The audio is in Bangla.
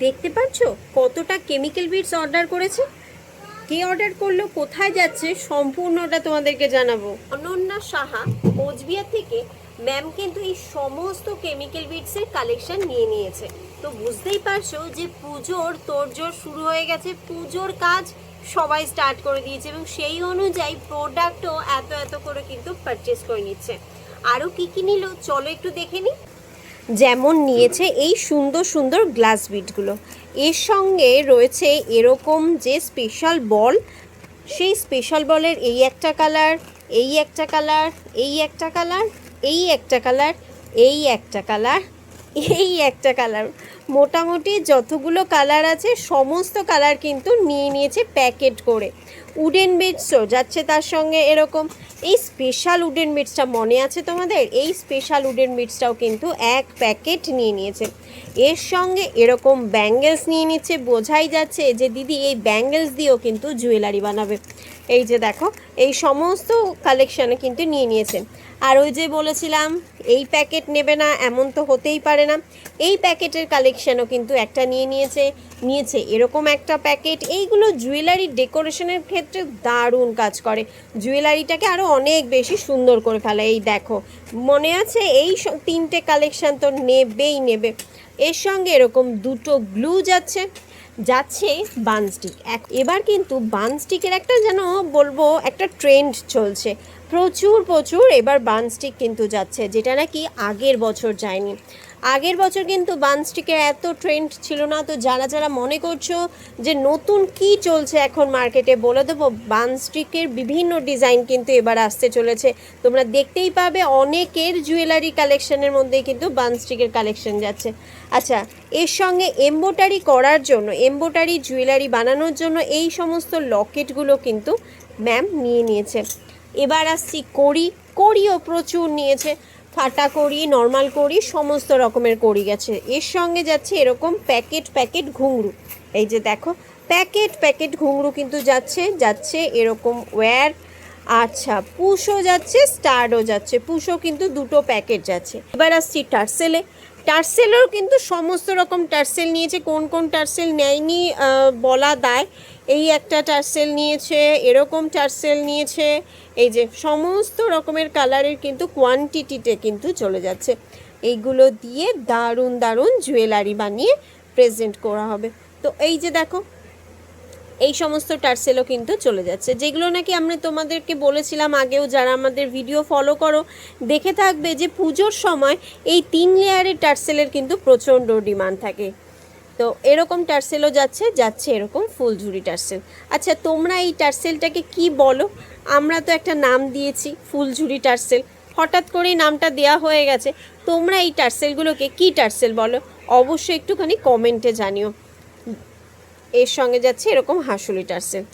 দেখতে পাচ্ছ কতটা কেমিক্যাল বিটস অর্ডার করেছে। কে অর্ডার করলো, কোথায় যাচ্ছে, সম্পূর্ণটা তোমাদেরকে জানাবো। অনন্যা সাহা, কোচবিহার থেকে ম্যাম কিন্তু এই সমস্ত কেমিক্যাল বিটসের কালেকশন নিয়ে নিয়েছে। তো বুঝতেই পারছো যে পুজোর তোড়জোড় শুরু হয়ে গেছে, পুজোর কাজ সবাই স্টার্ট করে দিয়েছে এবং সেই অনুযায়ী প্রোডাক্টও এত এত করে কিন্তু পারচেস করে নিচ্ছে। আরও কি কি নিল চলো একটু দেখে নিই। যেমন নিয়েছে এই সুন্দর সুন্দর গ্লাস বিটগুলো, এর সঙ্গে রয়েছে এরকম যে স্পেশাল বল, সেই স্পেশাল বলের এই একটা কালার, এই একটা কালার, এই একটা কালার, এই একটা কালার, এই একটা কালার, এই একটা কালার, মোটামুটি যতগুলো কালার আছে সমস্ত কালার কিন্তু নিয়ে নিয়েছে প্যাকেট করে। উডেন বিটসও যাচ্ছে তার সঙ্গে এরকম। এই স্পেশাল উডেন বিটসটা মনে আছে তোমাদের? এই স্পেশাল উডেন বিটসটাও কিন্তু এক প্যাকেট নিয়ে নিয়েছে। এর সঙ্গে এরকম ব্যাঙ্গেলস নিয়ে নিচ্ছে, বোঝাই যাচ্ছে যে দিদি এই ব্যাঙ্গেলস দিয়েও কিন্তু জুয়েলারি বানাবে। এই যে দেখো এই সমস্ত কালেকশানে কিন্তু নিয়ে নিয়েছে। আর ওই যে বলেছিলাম এই প্যাকেট নেবে না এমন তো হতেই পারে না, এই প্যাকেটের কালেকশানও কিন্তু একটা নিয়েছে এরকম একটা প্যাকেট। এইগুলো জুয়েলারি ডেকোরেশনের ক্ষেত্রে দারুণ কাজ করে, জুয়েলারিটাকে আরও অনেক বেশি সুন্দর করে ফেলে। এই দেখো মনে আছে এই তিনটে কালেকশান তো নেবেই নেবে। এর সঙ্গে এরকম দুটো গ্লু যাচ্ছে বানস্টিক। এবার কিন্তু বানস্টিকের একটা যেন বলবো একটা ট্রেন্ড চলছে, প্রচুর এবার বানস্টিক কিন্তু যাচ্ছে, যেটা নাকি আগের বছর যায়নি। আগের বছর কিন্তু বানস্টিকের এত ট্রেন্ড ছিল না। তো যারা যারা মনে করছো যে নতুন কি চলছে এখন মার্কেটে, বলে দেবো বানস্টিকের বিভিন্ন ডিজাইন কিন্তু এবার আসতে চলেছে। তোমরা দেখতেই পাবে অনেকের জুয়েলারি কালেকশনের মধ্যেই কিন্তু বানস্টিকের কালেকশন যাচ্ছে। আচ্ছা, এর সঙ্গে এমব্রয়ডারি করার জন্য, এমব্রয়ডারি জুয়েলারি বানানোর জন্য এই সমস্ত লকেটগুলো কিন্তু ম্যাম নিয়ে নিয়েছে। এবার আসছি কড়িও প্রচুর নিয়েছে, ফাটা কড়ি, নর্মাল কড়ি, সমস্ত রকমের কড়ি গেছে। এর সঙ্গে যাচ্ছে এরকম প্যাকেট ঘুঙরু। এই যে দেখো প্যাকেট ঘুঙরু কিন্তু যাচ্ছে এরকম ওয়্যার। আচ্ছা, পুশও যাচ্ছে, স্টারও যাচ্ছে, পুশও কিন্তু দুটো প্যাকেট যাচ্ছে। এবার আসছি টার্সেলেরও কিন্তু সমস্ত রকম টার্সেল নিয়েছে। কোন টার্সেল নেয়নি বলা দায়। এই একটা টার্সেল নিয়েছে, এরকম টার্সেল নিয়েছে। এই যে সমস্ত রকমের কালারের কিন্তু কোয়ান্টিটিতে কিন্তু চলে যাচ্ছে। এইগুলো দিয়ে দারুণ জুয়েলারি বানিয়ে প্রেজেন্ট করা হবে। তো এই যে দেখো এই সমস্ত টার্সেলও কিন্তু চলে যাচ্ছে, যেগুলো নাকি আমরা তোমাদেরকে বলেছিলাম আগেও, যারা আমাদের ভিডিও ফলো করো দেখে থাকবে যে পুজোর সময় এই 3 লেয়ারের টার্সেলের কিন্তু প্রচণ্ড ডিমান্ড থাকে। তো এরকম টার্সেলও যাচ্ছে এরকম ফুলঝুরি টার্সেল। আচ্ছা, তোমরা এই টার্সেলটাকে কি বলো? আমরা তো একটা নাম দিয়েছি ফুলঝুরি টার্সেল, হঠাৎ করেই নামটা দেয়া হয়ে গেছে। তোমরা এই টার্সেলগুলোকে কি টার্সেল বলো অবশ্যই একটুখানি কমেন্টে জানিও। এর সঙ্গে যাচ্ছে এরকম হাঁসুলি টার্সেল।